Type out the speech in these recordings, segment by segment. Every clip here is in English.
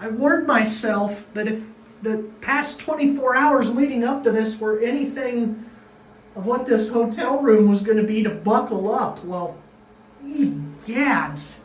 I warned myself that if the past 24 hours leading up to this were anything of what this hotel room was going to be, to buckle up. Well, egads.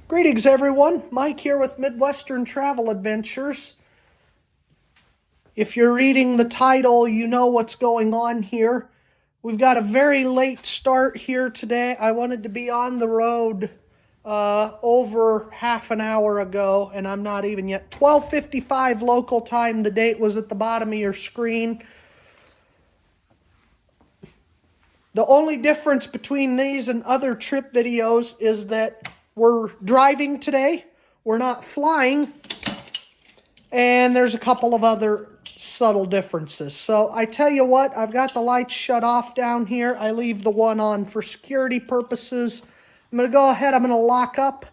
Greetings, everyone. Mike here with Midwestern Travel Adventures. If you're reading the title, you know what's going on here. We've got a very late start here today. I wanted to be on the road over half an hour ago, and I'm not even yet. 12:55 local time. The date was at the bottom of your screen. The only difference between these and other trip videos is that we're driving today, we're not flying, and there's a couple of other subtle differences. So I tell you what, I've got the lights shut off down here. I leave the one on for security purposes. I'm going to go ahead, I'm going to lock up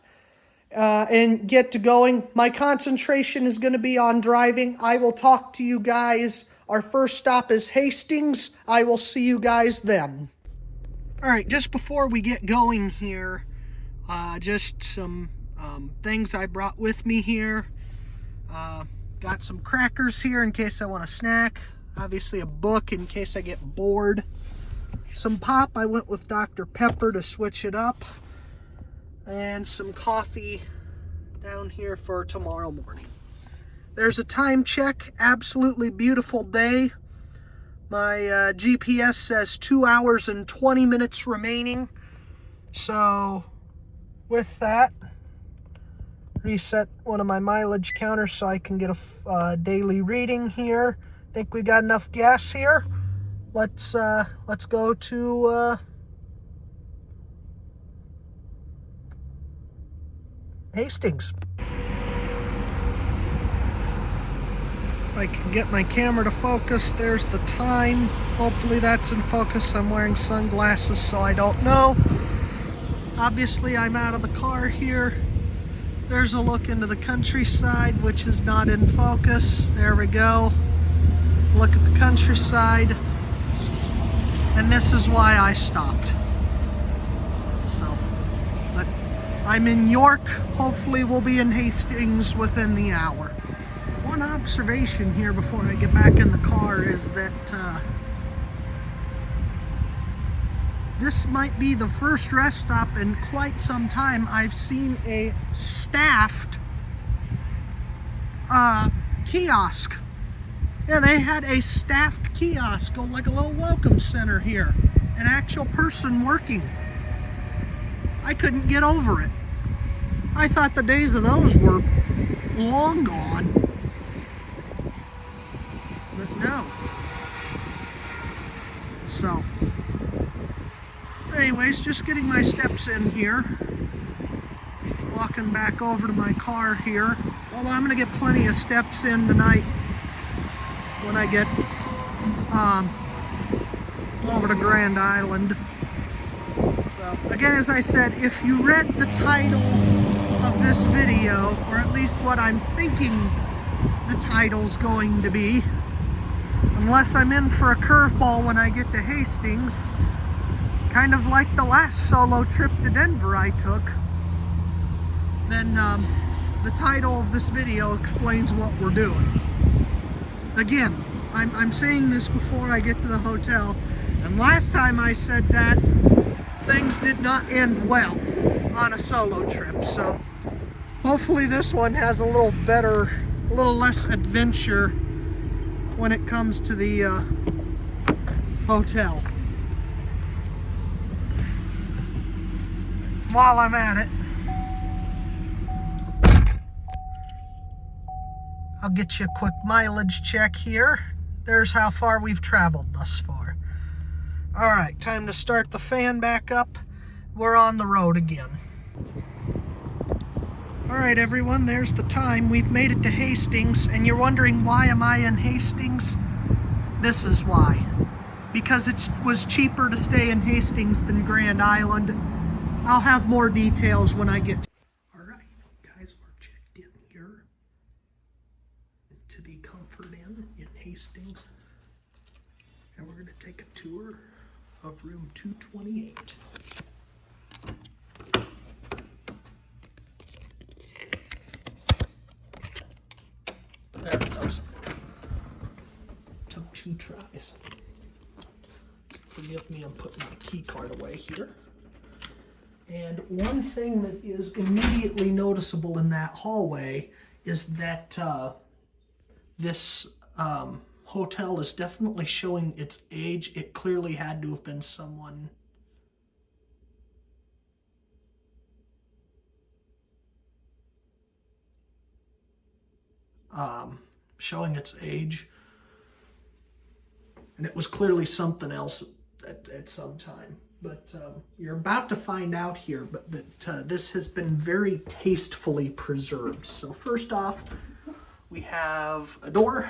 and get to going. My concentration is going to be on driving. I will talk to you guys. Our first stop is Hastings. I will see you guys then. All right, just before we get going here, just some things I brought with me here. Got some crackers here in case I want a snack. Obviously a book in case I get bored. Some pop. I went with Dr. Pepper to switch it up. And some coffee down here for tomorrow morning. There's a time check. Absolutely beautiful day. My GPS says 2 hours and 20 minutes remaining. So with that, reset one of my mileage counters so I can get a daily reading here. Think we got enough gas here. Let's go to Hastings. If I can get my camera to focus, there's the time. Hopefully that's in focus. I'm wearing sunglasses, so I don't know. Obviously, I'm out of the car here. There's a look into the countryside, which is not in focus. There we go. Look at the countryside. And this is why I stopped. So, but I'm in York. Hopefully we'll be in Hastings within the hour. One observation here before I get back in the car is that this might be the first rest stop in quite some time I've seen a staffed kiosk. Yeah, they had a staffed kiosk, like a little welcome center here. An actual person working. I couldn't get over it. I thought the days of those were long gone. But no. So, anyways, just getting my steps in here. Walking back over to my car here. Although I'm going to get plenty of steps in tonight when I get over to Grand Island. So, again, as I said, if you read the title of this video, or at least what I'm thinking the title's going to be, unless I'm in for a curveball when I get to Hastings, kind of like the last solo trip to Denver I took, then the title of this video explains what we're doing. Again, I'm saying this before I get to the hotel, and last time I said that, things did not end well on a solo trip, so hopefully this one has a little better, a little less adventure when it comes to the hotel. while I'm at it, I'll get you a quick mileage check here. There's how far we've traveled thus far. All right, time to start the fan back up. We're on the road again. All right, everyone, there's the time. We've made it to Hastings, and you're wondering, why am I in Hastings? This is why. Because it was cheaper to stay in Hastings than Grand Island. I'll have more details when I get... All right, guys, we're checked in here to the Comfort Inn in Hastings. And we're going to take a tour of room 228. There it goes. Took 2 tries. Forgive me, I'm putting my key card away here. And one thing that is immediately noticeable in that hallway is that this hotel is definitely showing its age. It clearly had to have been someone showing its age, and it was clearly something else at some time. But you're about to find out here, but that this has been very tastefully preserved. So first off, we have a door.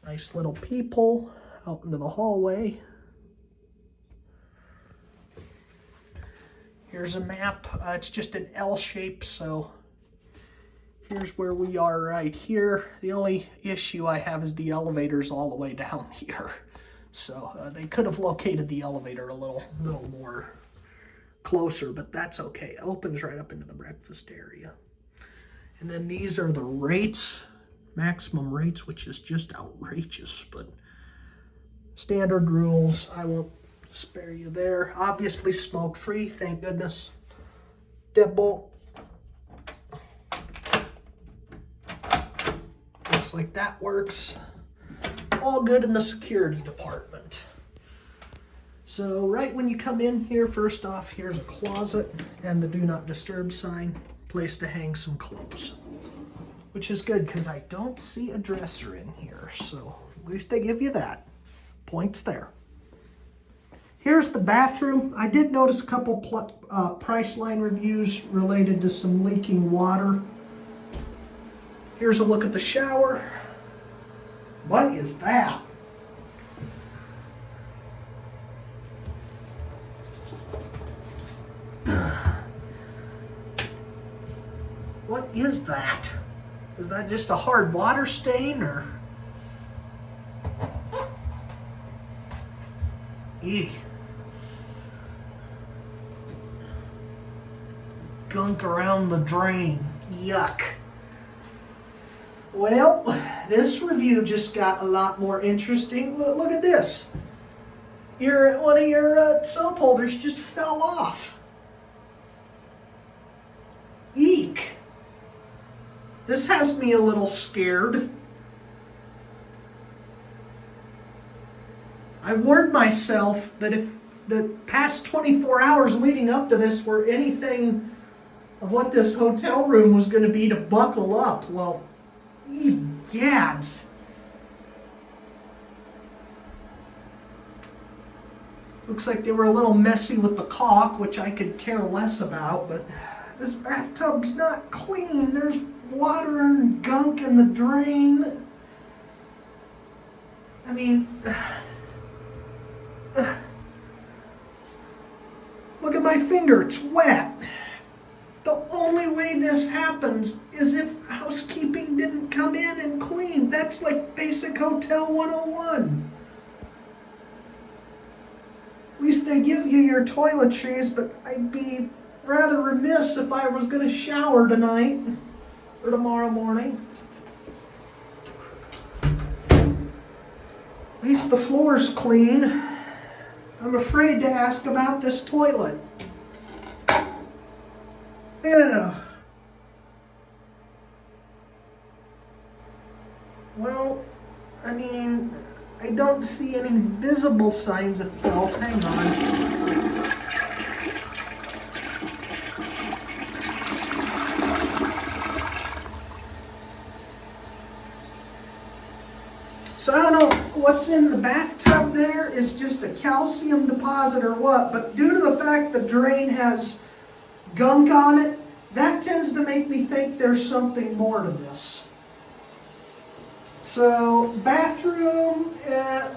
Nice little peephole out into the hallway. Here's a map. It's just an L shape, so here's where we are right here. The only issue I have is the elevator's all the way down here. So they could have located the elevator a little more closer, but that's okay. It opens right up into the breakfast area. And then these are the rates, maximum rates, which is just outrageous, but standard rules. I won't spare you there. Obviously smoke-free, thank goodness. Deadbolt. Looks like that works. All good in the security department. So right when you come in here, first off, here's a closet and the do not disturb sign. Place to hang some clothes. Which is good because I don't see a dresser in here. So at least they give you that. Points there. Here's the bathroom. I did notice a couple Priceline reviews related to some leaking water. Here's a look at the shower. What is that? What is that? Is that just a hard water stain or? Eek. Gunk around the drain. Yuck. Well, this review just got a lot more interesting. Look at this. One of your soap holders just fell off. Eek. This has me a little scared. I warned myself that if the past 24 hours leading up to this were anything of what this hotel room was going to be, to buckle up. Well, egads. Looks like they were a little messy with the caulk, which I could care less about, but this bathtub's not clean. There's water and gunk in the drain. I mean, look at my finger, it's wet. The only way this happens is if housekeeping didn't come in and clean. That's like basic hotel 101. At least they give you your toiletries, but I'd be rather remiss if I was going to shower tonight or tomorrow morning. At least the floor's clean. I'm afraid to ask about this toilet. Yeah. Well, I mean, I don't don't see any visible signs of filth. Hang on. So I don't know what's in the bathtub there is just a calcium deposit or what, but due to the fact the drain has gunk on it, that tends to make me think there's something more to this. So bathroom,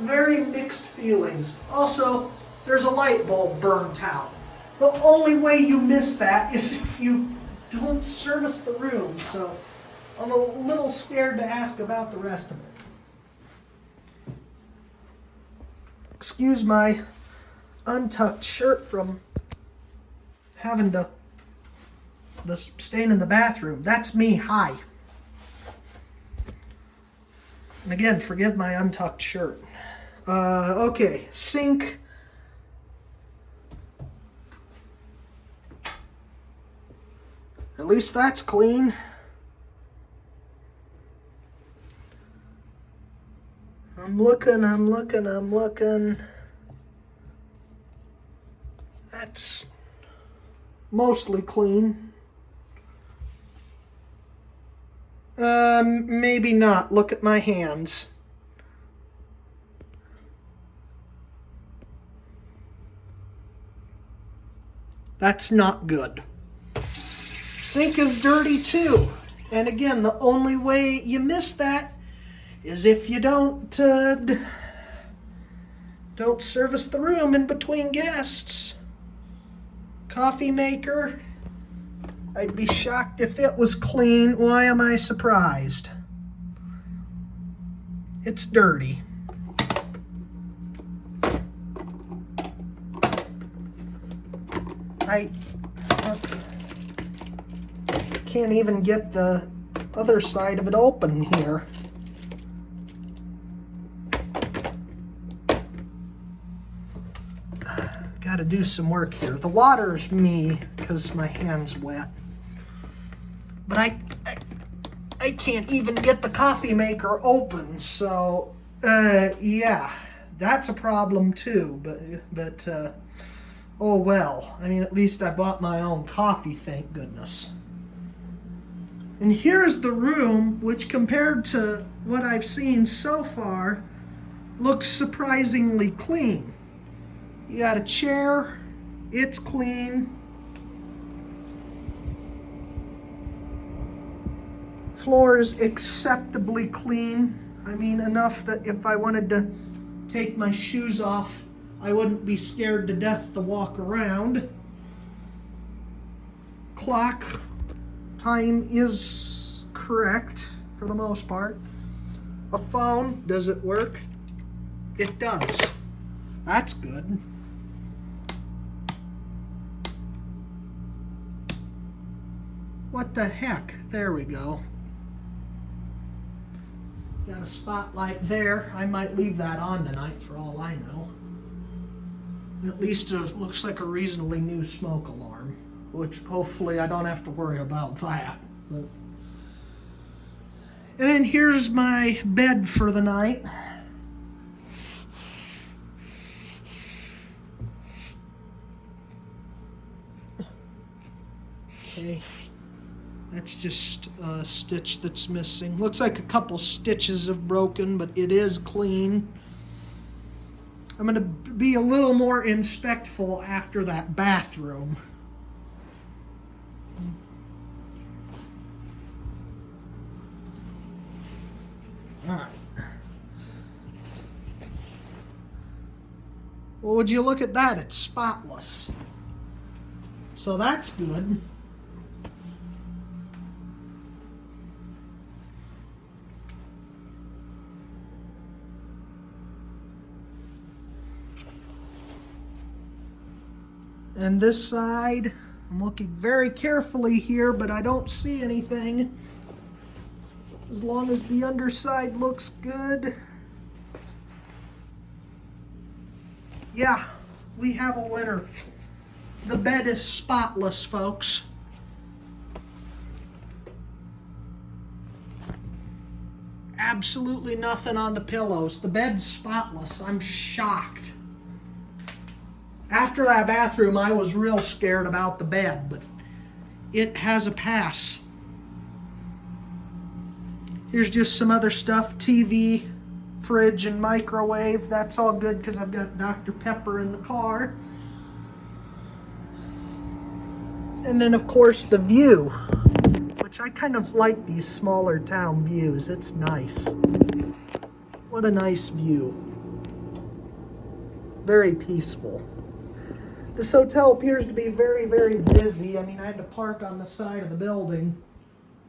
very mixed feelings. Also, there's a light bulb burnt out. The only way you miss that is if you don't service the room, so I'm a little scared to ask about the rest of it. Excuse my untucked shirt from having the stain in the bathroom. That's me, hi. And again, forgive my untucked shirt. Okay, sink. At least that's clean. I'm looking. That's mostly clean. Maybe not. Look at my hands. That's not good. Sink is dirty too. And again, the only way you miss that is if you don't service the room in between guests. Coffee maker. I'd be shocked if it was clean. Why am I surprised? It's dirty. I can't even get the other side of it open here. Got to do some work here. The water's me because my hand's wet. But I can't even get the coffee maker open. So, yeah, that's a problem too. But oh well. I mean, at least I bought my own coffee, thank goodness. And here's the room, which compared to what I've seen so far, looks surprisingly clean. You got a chair, it's clean. Floor is acceptably clean. I mean, enough that if I wanted to take my shoes off, I wouldn't be scared to death to walk around. Clock, time is correct for the most part. A phone, does it work? It does. That's good. What the heck? There we go. Got a spotlight there. I might leave that on tonight for all I know. At least it looks like a reasonably new smoke alarm, which hopefully I don't have to worry about that. But... And then here's my bed for the night. Okay. That's just a stitch that's missing. Looks like a couple stitches have broken, but it is clean. I'm going to be a little more inspectful after that bathroom. All right. Well, would you look at that? It's spotless. So that's good. And this side, I'm looking very carefully here, but I don't see anything. As long as the underside looks good. Yeah, we have a winner. The bed is spotless, folks. absolutely nothing on the pillows. The bed's spotless. I'm shocked. After that bathroom, I was real scared about the bed, but it has a pass. Here's just some other stuff. TV, fridge, and microwave. That's all good because I've got Dr. Pepper in the car. And then, of course, the view, which I kind of like these smaller town views. It's nice. What a nice view. Very peaceful. This hotel appears to be very, very busy. I mean, I had to park on the side of the building.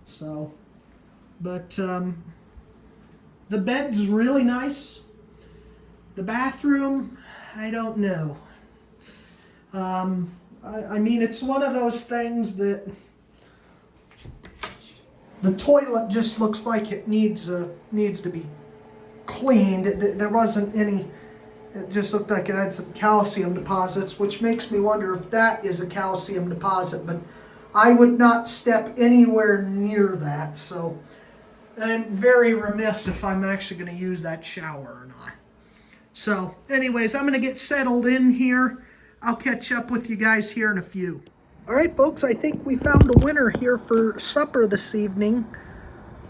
So, but the bed's really nice. The bathroom, I don't know. I mean, it's one of those things that the toilet just looks like it needs to be cleaned. There wasn't any. It just looked like it had some calcium deposits, which makes me wonder if that is a calcium deposit. But I would not step anywhere near that. So I'm very remiss if I'm actually going to use that shower or not. So, anyways, I'm going to get settled in here. I'll catch up with you guys here in a few. All right, folks, I think we found a winner here for supper this evening.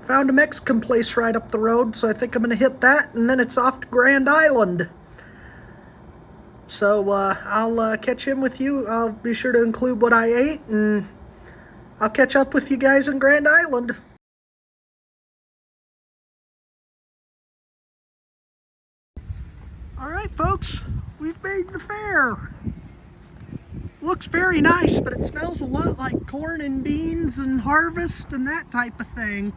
Found a Mexican place right up the road, so I think I'm going to hit that, and then it's off to Grand Island. So I'll catch in with you. I'll be sure to include what I ate, and I'll catch up with you guys in Grand Island. All right, folks, we've made the fair. Looks very nice, but it smells a lot like corn and beans and harvest and that type of thing.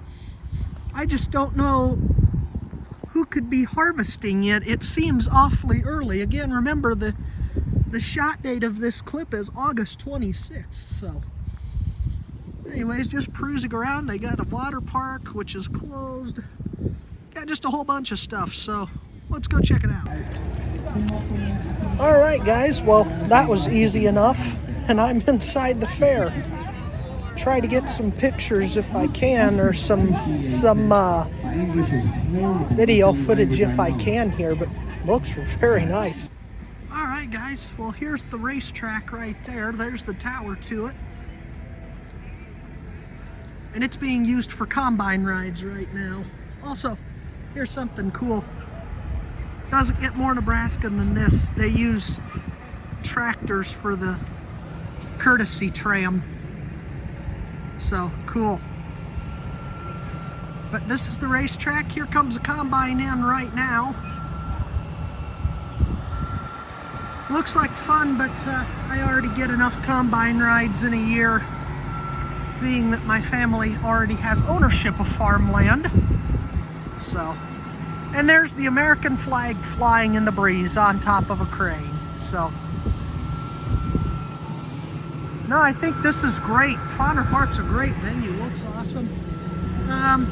I just don't know who could be harvesting it. It seems awfully early. Again, remember the shot date of this clip is August 26th. So anyways, just cruising around. They got a water park, which is closed. Got just a whole bunch of stuff. So let's go check it out. All right, guys. Well, that was easy enough, and I'm inside the fair. Try to get some pictures if I can, or some video footage if I can here, but looks very nice. All right, guys. Well, here's the racetrack right there. There's the tower to it, and it's being used for combine rides right now. Also, here's something cool. Doesn't get more Nebraskan than this. They use tractors for the courtesy tram. So cool. But this is the racetrack. Here comes a combine in right now. Looks like fun, but I already get enough combine rides in a year, being that my family already has ownership of farmland. So. And there's the American flag flying in the breeze on top of a crane. So, no, I think this is great. Fauner Park's a great venue. Looks awesome. I'm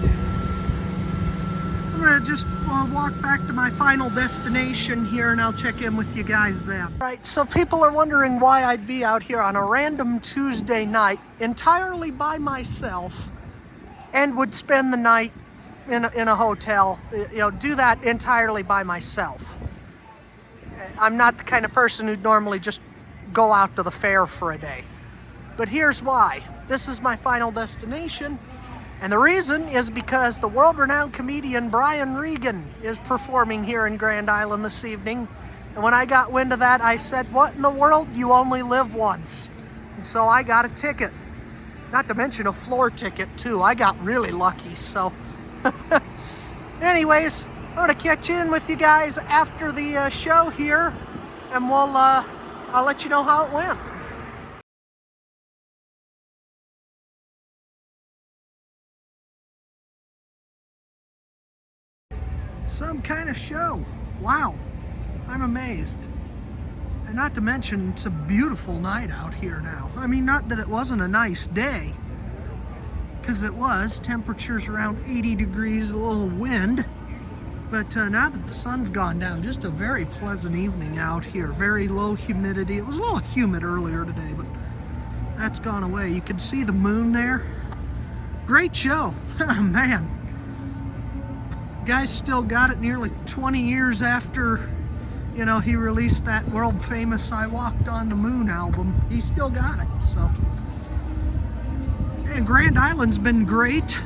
going to just walk back to my final destination here, and I'll check in with you guys then. All right, so people are wondering why I'd be out here on a random Tuesday night entirely by myself and would spend the night in a hotel, do that entirely by myself. I'm not the kind of person who'd normally just go out to the fair for a day. But here's why. This is my final destination, and the reason is because the world-renowned comedian Brian Regan is performing here in Grand Island this evening. And when I got wind of that, I said, what in the world? You only live once. And so I got a ticket. Not to mention a floor ticket, too. I got really lucky, so... Anyways, I'm gonna catch in with you guys after the show here, and I'll let you know how it went. Some kind of show. Wow, I'm amazed. And not to mention, it's a beautiful night out here now. I mean, not that it wasn't a nice day, because it was. Temperatures around 80 degrees, a little wind. But now that the sun's gone down, just a very pleasant evening out here. Very low humidity. It was a little humid earlier today, but that's gone away. You can see the moon there. Great show. Man. Guy's still got it nearly 20 years after, you know, he released that world famous I Walked on the Moon album. He still got it, so. And Grand Island's been great.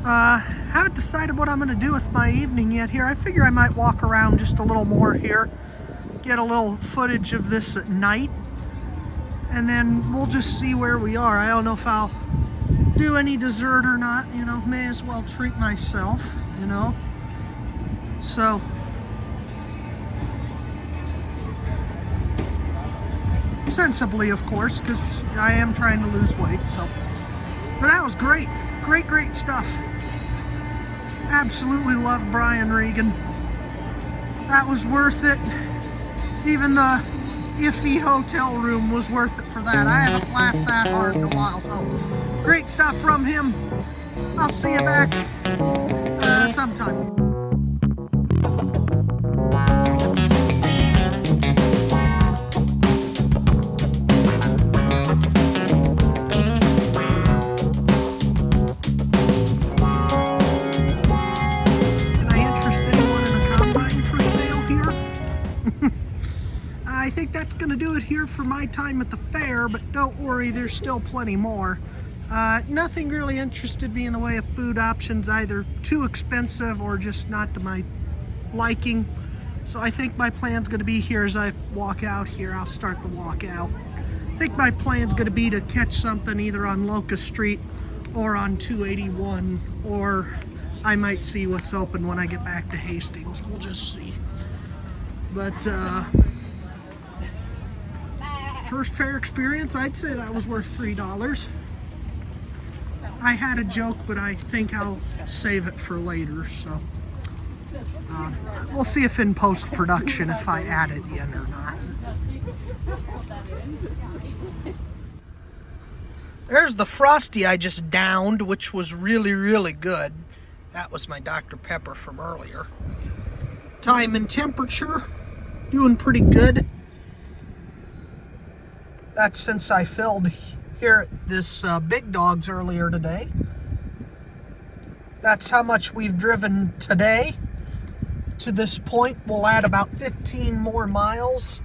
Haven't decided what I'm going to do with my evening yet here. I figure I might walk around just a little more here, get a little footage of this at night, and then we'll just see where we are. I don't know if I'll do any dessert or not, you know, may as well treat myself, you know. So, sensibly, of course, because I am trying to lose weight, so. But that was great. Great stuff. Absolutely loved Brian Regan. That was worth it. Even the iffy hotel room was worth it for that. I haven't laughed that hard in a while, so great stuff from him. I'll see you back sometime. I think that's going to do it here for my time at the fair, but don't worry, there's still plenty more. Nothing really interested me in the way of food options, either too expensive or just not to my liking. So I think my plan's going to be here as I walk out here. I'll start the walk out. I think my plan's going to be to catch something either on Locust Street or on 281, or I might see what's open when I get back to Hastings. We'll just see. But first fair experience, I'd say that was worth $3. I had a joke, but I think I'll save it for later, so we'll see if in post-production if I add it in or not. There's the Frosty I just downed, which was really good. That was my Dr. Pepper from earlier. Time and temperature, doing pretty good. That's since I filled here at this Big Dogs earlier today. That's how much we've driven today. To this point, we'll add about 15 more miles.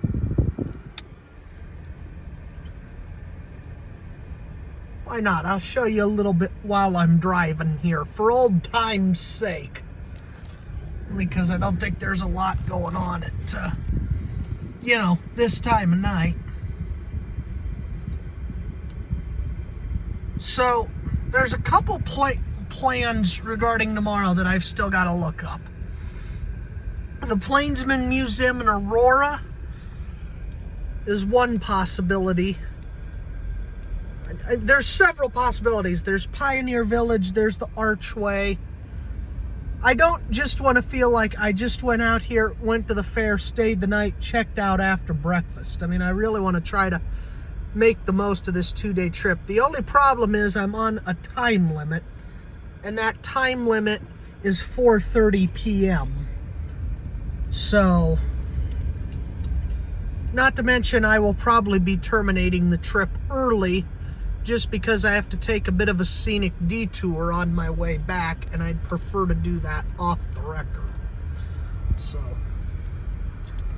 Why not? I'll show you a little bit while I'm driving here, for old time's sake. Because I don't think there's a lot going on at, you know, this time of night. So, there's a couple plans regarding tomorrow that I've still got to look up. The Plainsman Museum in Aurora is one possibility. There's several possibilities. There's Pioneer Village, there's the Archway. I don't just want to feel like I just went out here, went to the fair, stayed the night, checked out after breakfast. I mean, I really want to try to make the most of this 2-day trip. The only problem is I'm on a time limit, and that time limit is 4:30 p.m. So, not to mention I will probably be terminating the trip early just because I have to take a bit of a scenic detour on my way back, and I'd prefer to do that off the record. So,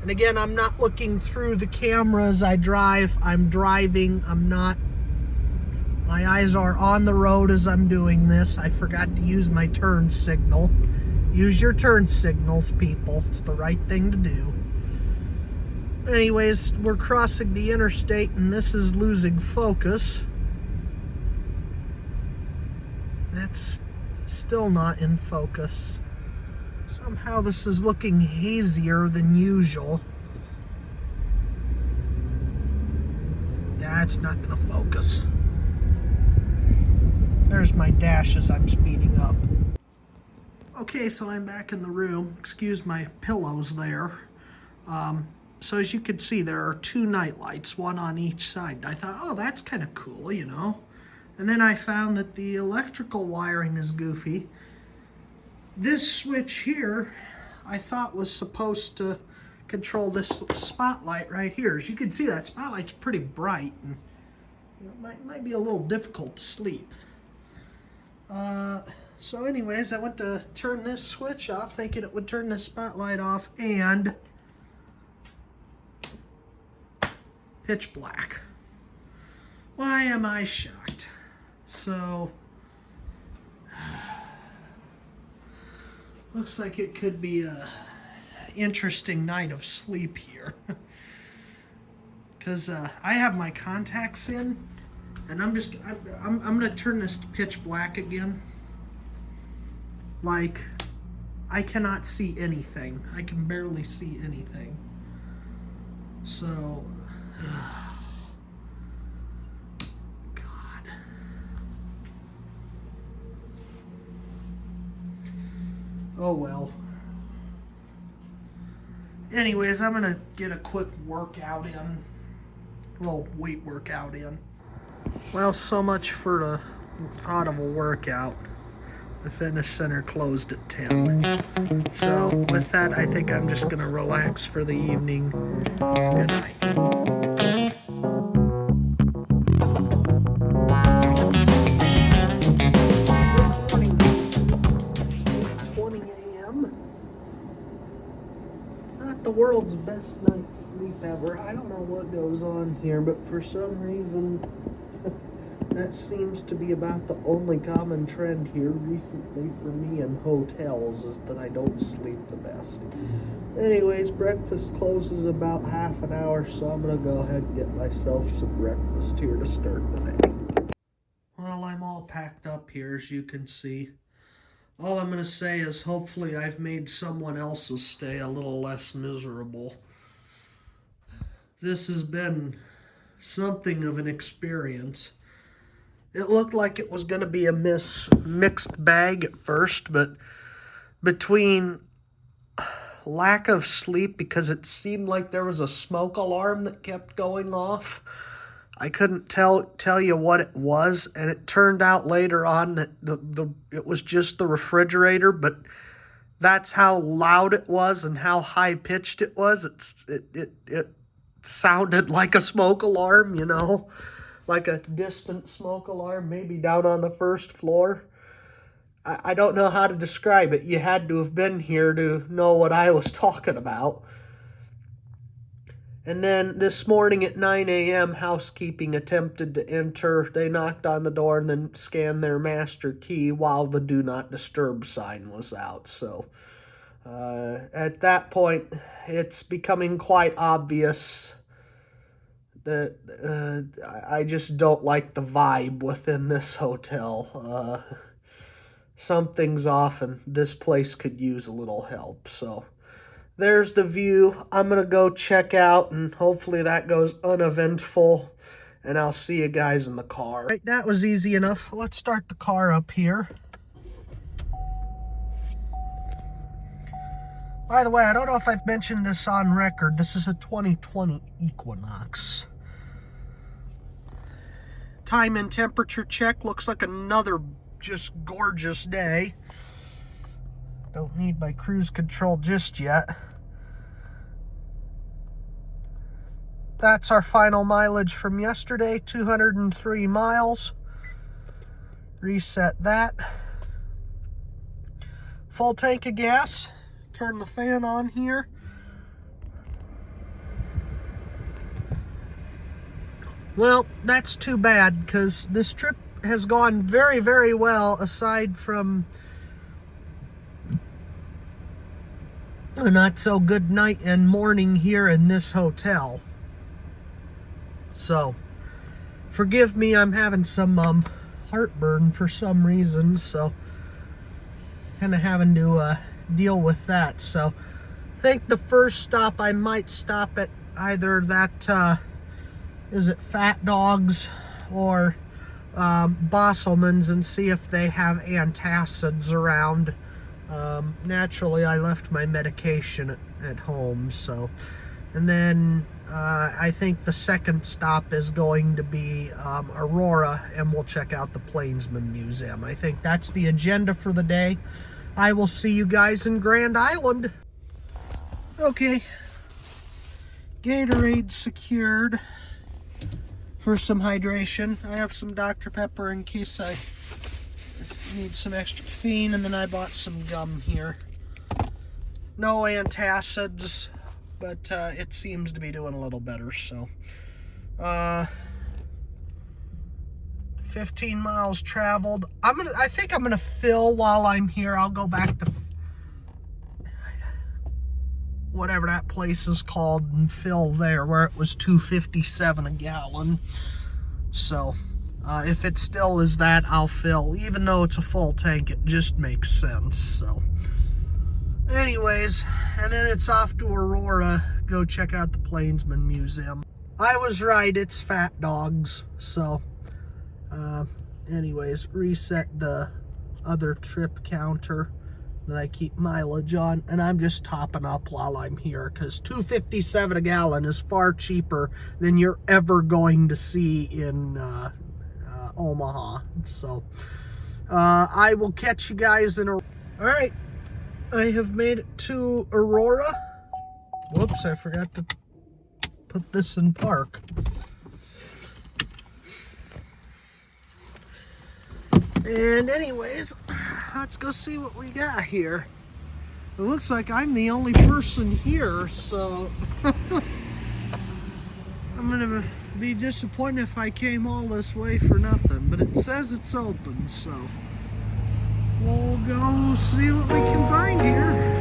and again, I'm not looking through the camera as I drive. I'm driving. I'm not. My eyes are on the road as I'm doing this. I forgot to use my turn signal. Use your turn signals, people. It's the right thing to do. Anyways, we're crossing the interstate, and this is losing focus. That's still not in focus. Somehow this is looking hazier than usual. Yeah, it's not going to focus. There's my dash as I'm speeding up. Okay, so I'm back in the room. Excuse my pillows there. So as you can see, there are 2 night lights, one on each side. I thought, oh, that's kind of cool, you know. And then I found that the electrical wiring is goofy. This switch here, I thought was supposed to control this spotlight right here. As you can see, that spotlight's pretty bright. And It might be a little difficult to sleep. So anyways, I went to turn this switch off thinking it would turn the spotlight off, and pitch black. Why am I shocked? So, looks like it could be a interesting night of sleep here. Because I have my contacts in, and I'm gonna turn this to pitch black again. Like, I cannot see anything. I can barely see anything. So, God. Oh well. Anyways, I'm gonna get a quick workout in. Well, weight workout in. Well, so much for the thought of a workout. The fitness center closed at 10. So with that, I think I'm just gonna relax for the evening. Good night. 8:20 a.m. Not the world's best night's sleep ever. I don't know what goes on here, but for some reason, that seems to be about the only common trend here recently for me in hotels, is that I don't sleep the best. Anyways, breakfast closes about half an hour, so I'm gonna go ahead and get myself some breakfast here to start the day. Well, I'm all packed up here, as you can see. All I'm gonna say is hopefully I've made someone else's stay a little less miserable. This has been something of an experience. It looked like it was going to be a mixed bag at first, but between lack of sleep, because it seemed like there was a smoke alarm that kept going off, I couldn't tell you what it was, and it turned out later on that it was just the refrigerator, but that's how loud it was and how high pitched it was. It sounded like a smoke alarm, you know. Like a distant smoke alarm, maybe down on the first floor. I don't know how to describe it. You had to have been here to know what I was talking about. And then this morning at 9 a.m., housekeeping attempted to enter. They knocked on the door and then scanned their master key while the do not disturb sign was out. So at that point, it's becoming quite obvious that I just don't like the vibe within this hotel. Something's off, and this place could use a little help. So there's the view. I'm going to go check out, and hopefully that goes uneventful, and I'll see you guys in the car. Right, that was easy enough. Let's start the car up here. By the way, I don't know if I've mentioned this on record. This is a 2020 Equinox. Time and temperature check. Looks like another just gorgeous day. Don't need my cruise control just yet. That's our final mileage from yesterday, 203 miles. Reset that. Full tank of gas. Turn the fan on here. Well, that's too bad, because this trip has gone very, very well, aside from a not so good night and morning here in this hotel. So, forgive me, I'm having some heartburn for some reason, so kind of having to deal with that. So, I think the first stop I might stop at either that is it Fat Dogs or Bosselman's and see if they have antacids around. Naturally, I left my medication at home, so. And then I think the second stop is going to be Aurora, and we'll check out the Plainsman Museum. I think that's the agenda for the day. I will see you guys in Grand Island. Okay. Gatorade secured. for some hydration. I have some Dr. Pepper in case I need some extra caffeine, and then I bought some gum here. No antacids, but it seems to be doing a little better, so. 15 miles traveled. I think I'm gonna fill while I'm here. I'll go back to whatever that place is called and fill there, where it was $2.57 a gallon. So if it still is that, I'll fill. Even though it's a full tank, it just makes sense. So anyways, and then it's off to Aurora, go check out the Plainsman Museum. I was right, it's fat dogs. So anyways, reset the other trip counter that I keep mileage on, and I'm just topping up while I'm here, because $2.57 a gallon is far cheaper than you're ever going to see in Omaha. So I will catch you guys in a... Alright, I have made it to Aurora. Whoops, I forgot to put this in park. And anyways, let's go see what we got here. It looks like I'm the only person here, so I'm gonna be disappointed if I came all this way for nothing. But it says it's open, so we'll go see what we can find here.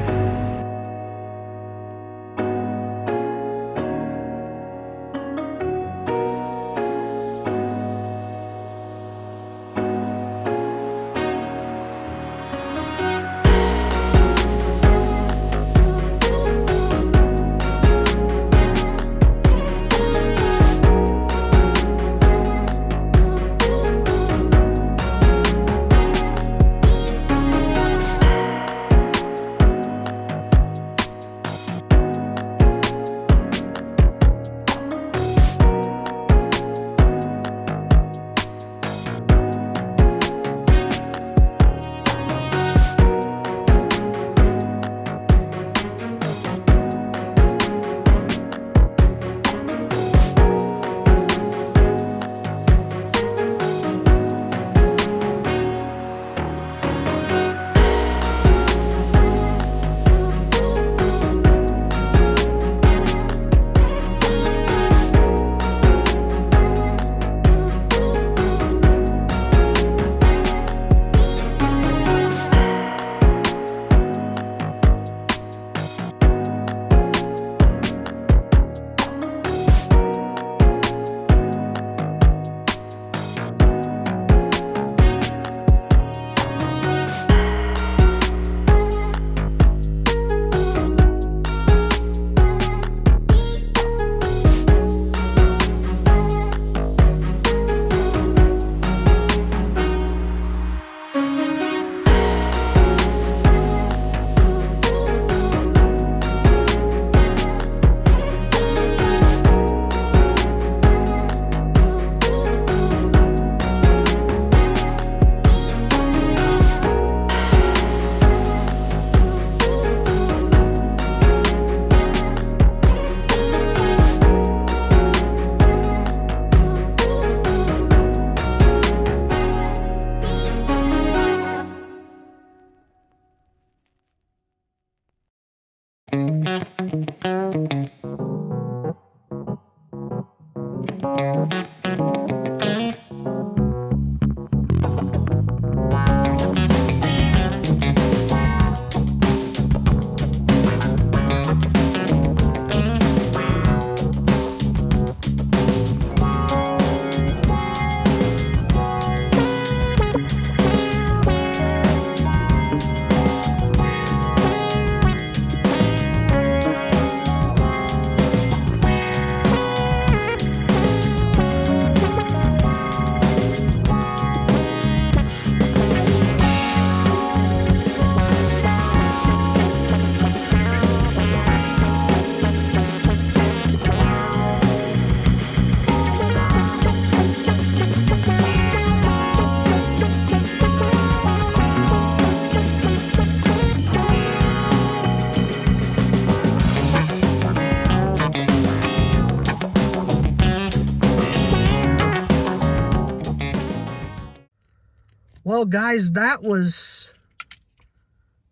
Well, guys, that was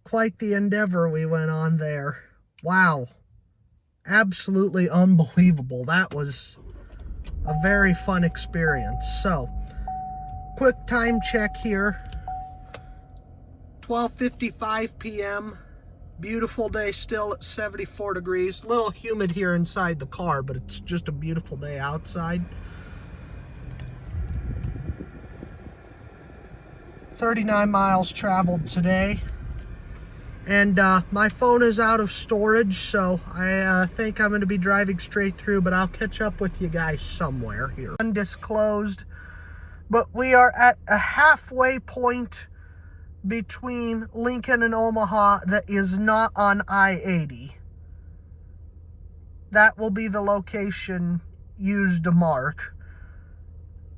quite the endeavor we went on there. Wow. Absolutely unbelievable. That was a very fun experience. So, quick time check here. 12:55 p.m. Beautiful day still at 74 degrees. A little humid here inside the car, but it's just a beautiful day outside. 39 miles traveled today. And my phone is out of storage, so I think I'm going to be driving straight through, but I'll catch up with you guys somewhere here. Undisclosed, but we are at a halfway point between Lincoln and Omaha that is not on I-80. That will be the location used to mark.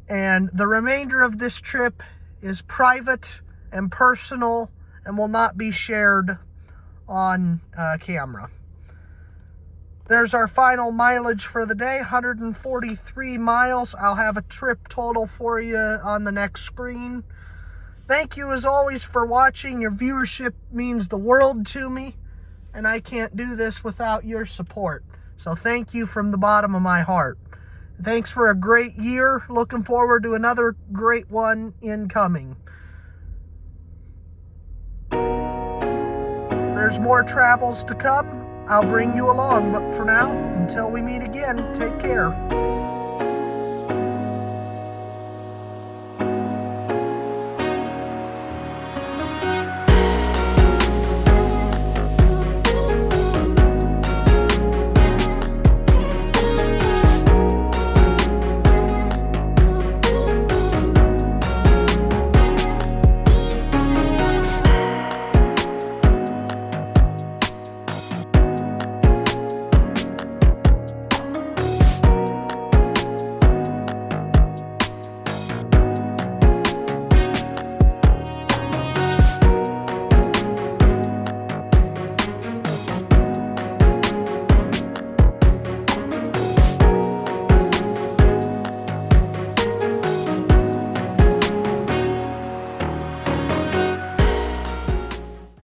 And the remainder of this trip is private and personal and will not be shared on camera. There's our final mileage for the day, 143 miles. I'll have a trip total for you on the next screen. Thank you as always for watching. Your viewership means the world to me, and I can't do this without your support. So thank you from the bottom of my heart. Thanks for a great year. Looking forward to another great one incoming. There's more travels to come. I'll bring you along, but for now, until we meet again, take care.